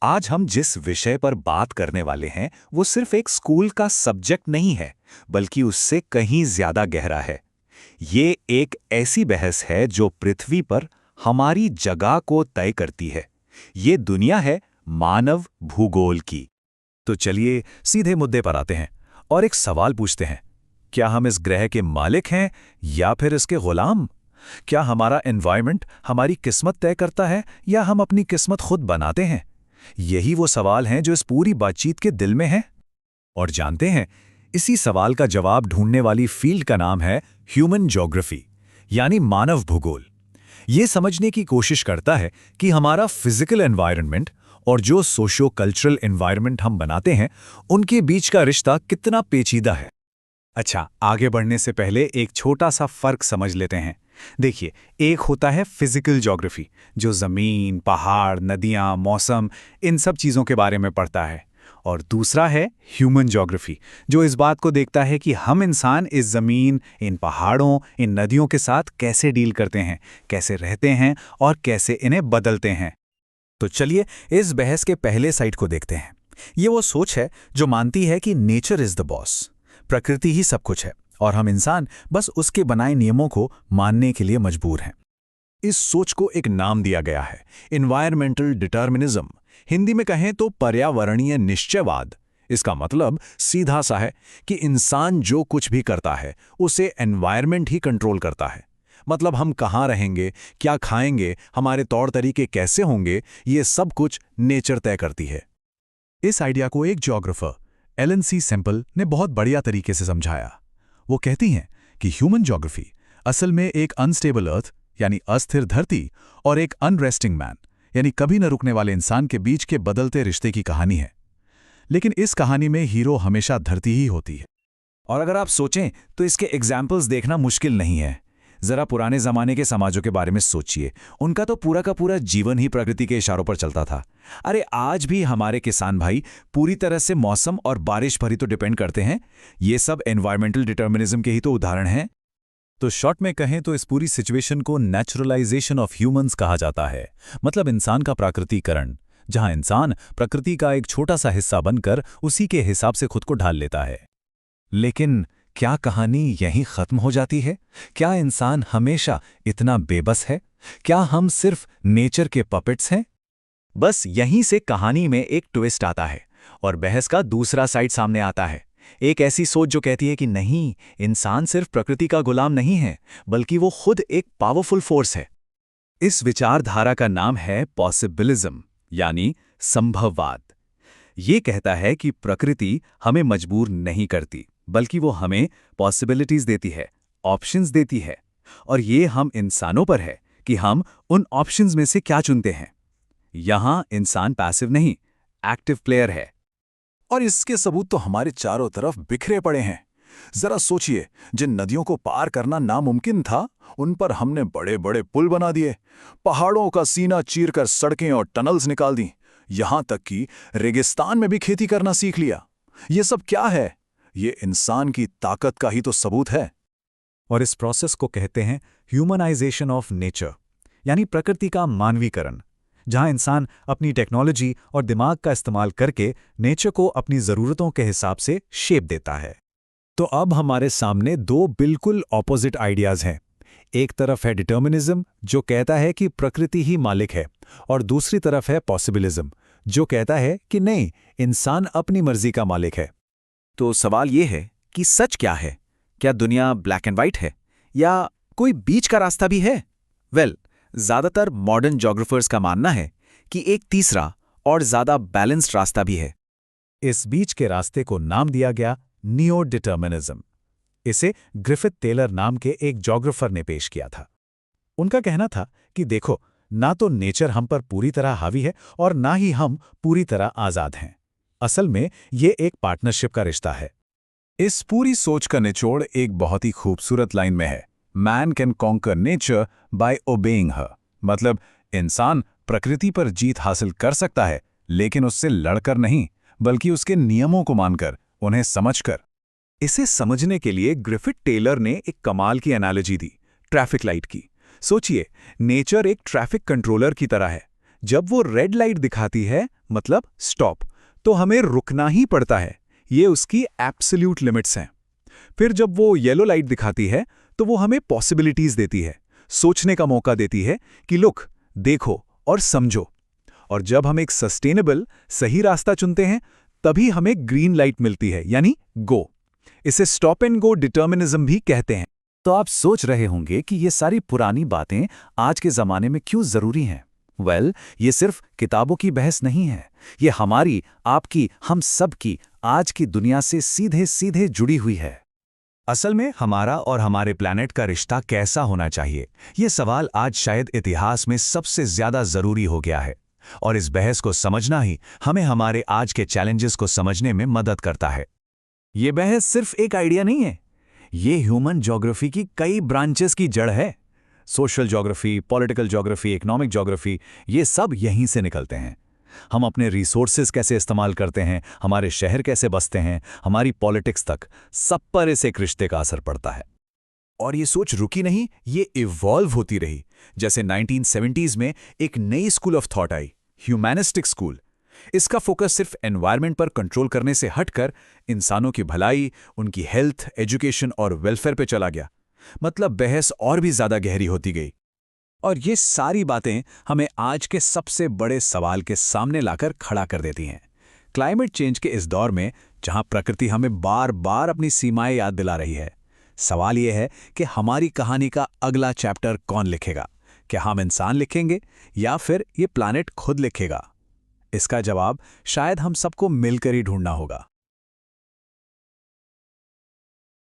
आज हम जिस विषय पर बात करने वाले हैं वो सिर्फ एक स्कूल का सब्जेक्ट नहीं है, बल्कि उससे कहीं ज्यादा गहरा है। ये एक ऐसी बहस है जो पृथ्वी पर हमारी जगह को तय करती है। ये दुनिया है मानव भूगोल की। तो चलिए सीधे मुद्दे पर आते हैं और एक सवाल पूछते हैं। क्या हम इस ग्रह के मालिक हैं या फिर इसके गुलाम? क्या हमारा एनवायरनमेंट हमारी किस्मत तय करता है या हम अपनी किस्मत खुद बनाते हैं? यही वो सवाल हैं जो इस पूरी बातचीत के दिल में हैं। और जानते हैं, इसी सवाल का जवाब ढूंढने वाली फील्ड का नाम है ह्यूमन ज्योग्राफी, यानी मानव भूगोल। ये समझने की कोशिश करता है कि हमारा फिजिकल एनवायरनमेंट और जो सोशो कल्चरल एनवायरनमेंट हम बनाते हैं, उनके बीच का रिश्ता कितना पेचीदा है। अच्छा, आगे बढ़ने से पहले एक छोटा सा फर्क समझ लेते हैं। देखिए, एक होता है फिजिकल ज्योग्राफी, जो ज़मीन, पहाड़, नदियाँ, मौसम, इन सब चीज़ों के बारे में पढ़ता है। और दूसरा है ह्यूमन ज्योग्राफी, जो इस बात को देखता है कि हम इंसान इस ज़मीन, इन पहाड़ों, इन नदियों के साथ कैसे डील करते हैं, कैसे रहते हैं और कैसे इन्हें बदलते हैं। तो चलिए इस बहस के पहले साइड को देखते हैं। ये वो सोच है जो मानती है कि नेचर इज द बॉस, प्रकृति ही सब कुछ है और हम इंसान बस उसके बनाए नियमों को मानने के लिए मजबूर हैं। इस सोच को एक नाम दिया गया है, एनवायरमेंटल डिटर्मिनिज्म। हिंदी में कहें तो पर्यावरणीय निश्चयवाद। इसका मतलब सीधा सा है कि इंसान जो कुछ भी करता है उसे एनवायरमेंट ही कंट्रोल करता है। मतलब हम कहाँ रहेंगे, क्या खाएंगे, हमारे तौर तरीके कैसे होंगे, ये सब कुछ नेचर तय करती है। इस आइडिया को एक ज्योग्राफर एलन सी सेम्पल ने बहुत बढ़िया तरीके से समझाया। वो कहती हैं कि ह्यूमन ज्योग्राफी असल में एक अनस्टेबल अर्थ यानी अस्थिर धरती और एक अनरेस्टिंग मैन यानी कभी न रुकने वाले इंसान के बीच के बदलते रिश्ते की कहानी है। लेकिन इस कहानी में हीरो हमेशा धरती ही होती है। और अगर आप सोचें तो इसके एग्जाम्पल्स देखना मुश्किल नहीं है। जरा पुराने जमाने के समाजों के बारे में सोचिए, उनका तो पूरा का पूरा जीवन ही प्रकृति के इशारों पर चलता था। अरे आज भी हमारे किसान भाई पूरी तरह से मौसम और बारिश पर ही तो डिपेंड करते हैं। ये सब एनवायरमेंटल डिटर्मिनिज्म के ही तो उदाहरण हैं। तो शॉर्ट में कहें तो इस पूरी सिचुएशन को नेचुरलाइजेशन ऑफ ह्यूमंस कहा जाता है। मतलब इंसान का प्राकृतिकरण, जहां इंसान प्रकृति का एक छोटा सा हिस्सा बनकर उसी के हिसाब से खुद को ढाल लेता है। लेकिन क्या कहानी यहीं खत्म हो जाती है? क्या इंसान हमेशा इतना बेबस है? क्या हम सिर्फ नेचर के पपेट्स हैं? बस यहीं से कहानी में एक ट्विस्ट आता है और बहस का दूसरा साइड सामने आता है। एक ऐसी सोच जो कहती है कि नहीं, इंसान सिर्फ प्रकृति का गुलाम नहीं है, बल्कि वो खुद एक पावरफुल फोर्स है। इस विचारधारा का नाम है पॉसिबिलिज्म, यानी संभववाद। ये कहता है कि प्रकृति हमें मजबूर नहीं करती, बल्कि वो हमें पॉसिबिलिटीज देती है, ऑप्शंस देती है, और ये हम इंसानों पर है कि हम उन ऑप्शंस में से क्या चुनते हैं। यहां इंसान पैसिव नहीं, एक्टिव प्लेयर है। और इसके सबूत तो हमारे चारों तरफ बिखरे पड़े हैं। जरा सोचिए, जिन नदियों को पार करना नामुमकिन था, उन पर हमने बड़े बड़े पुल बना दिए, पहाड़ों का सीना चीरकर सड़कें और टनल्स निकाल दी, यहां तक कि रेगिस्तान में भी खेती करना सीख लिया। ये सब क्या है? ये इंसान की ताकत का ही तो सबूत है। और इस प्रोसेस को कहते हैं ह्यूमनाइजेशन ऑफ नेचर, यानी प्रकृति का मानवीकरण, जहां इंसान अपनी टेक्नोलॉजी और दिमाग का इस्तेमाल करके नेचर को अपनी ज़रूरतों के हिसाब से शेप देता है। तो अब हमारे सामने दो बिल्कुल ऑपोजिट आइडियाज़ हैं। एक तरफ है डिटर्मिनिज्म, जो कहता है कि प्रकृति ही मालिक है, और दूसरी तरफ है पॉसिबिलिज्म, जो कहता है कि नहीं, इंसान अपनी मर्जी का मालिक है। तो सवाल ये है कि सच क्या है? क्या दुनिया ब्लैक एंड वाइट है या कोई बीच का रास्ता भी है? ज्यादातर मॉडर्न ज्योग्राफर्स का मानना है कि एक तीसरा और ज्यादा बैलेंस्ड रास्ता भी है। इस बीच के रास्ते को नाम दिया गया नियो डिटर्मिनिज्म। इसे ग्रिफिथ टेलर नाम के एक ज्योग्राफर ने पेश किया था। उनका कहना था कि देखो, ना तो नेचर हम पर पूरी तरह हावी है और ना ही हम पूरी तरह आजाद हैं। असल में ये एक पार्टनरशिप का रिश्ता है। इस पूरी सोच का निचोड़ एक बहुत ही खूबसूरत लाइन में है, man can conquer nature by obeying her. मतलब इंसान प्रकृति पर जीत हासिल कर सकता है, लेकिन उससे लड़कर नहीं, बल्कि उसके नियमों को मानकर, उन्हें समझकर। इसे समझने के लिए ग्रिफिथ टेलर ने एक कमाल की एनालॉजी दी, ट्रैफिक लाइट की। सोचिए, नेचर एक ट्रैफिक कंट्रोलर की तरह है। जब वो रेड लाइट दिखाती है, मतलब स्टॉप, तो हमें रुकना ही पड़ता है। ये उसकी एब्सोल्यूट लिमिट्स हैं। फिर जब वो येलो लाइट दिखाती है, तो वो हमें पॉसिबिलिटीज देती है, सोचने का मौका देती है कि लुक, देखो और समझो। और जब हम एक सस्टेनेबल, सही रास्ता चुनते हैं, तभी हमें ग्रीन लाइट मिलती है, यानी गो। इसे स्टॉप एंड गो डिटर्मिनिज्म भी कहते हैं। तो आप सोच रहे होंगे कि ये सारी पुरानी बातें आज के ज़माने में क्यों ज़रूरी हैं? ये सिर्फ किताबों की बहस नहीं है। ये हमारी, आपकी, हम सब की आज की दुनिया से सीधे सीधे जुड़ी हुई है। असल में हमारा और हमारे प्लैनेट का रिश्ता कैसा होना चाहिए, ये सवाल आज शायद इतिहास में सबसे ज्यादा जरूरी हो गया है। और इस बहस को समझना ही हमें हमारे आज के चैलेंजेस को समझने में मदद करता है। ये बहस सिर्फ एक आइडिया नहीं है, ये ह्यूमन ज्योग्राफी की कई ब्रांचेस की जड़ है। Social geography, political geography, economic geography, ये सब यहीं से निकलते हैं। हम अपने रिसोर्सेज कैसे इस्तेमाल करते हैं, हमारे शहर कैसे बसते हैं, हमारी पॉलिटिक्स तक, सब पर इस एक रिश्ते का असर पड़ता है। और ये सोच रुकी नहीं, ये इवॉल्व होती रही। जैसे 1970s में एक नई school of thought I, humanistic school. इसका फोकस सिर्फ एनवायरनमेंट पर कंट्रोल करने से हटकर इंसानों की भलाई, उनकी हेल्थ, एजुकेशन और वेलफेयर पे चला गया। मतलब बहस और भी ज्यादा गहरी होती गई। और ये सारी बातें हमें आज के सबसे बड़े सवाल के सामने लाकर खड़ा कर देती हैं। क्लाइमेट चेंज के इस दौर में, जहां प्रकृति हमें बार बार अपनी सीमाएं याद दिला रही है, सवाल ये है कि हमारी कहानी का अगला चैप्टर कौन लिखेगा? क्या हम इंसान लिखेंगे या फिर ये प्लैनेट खुद लिखेगा? इसका जवाब शायद हम सबको मिलकर ही ढूंढना होगा।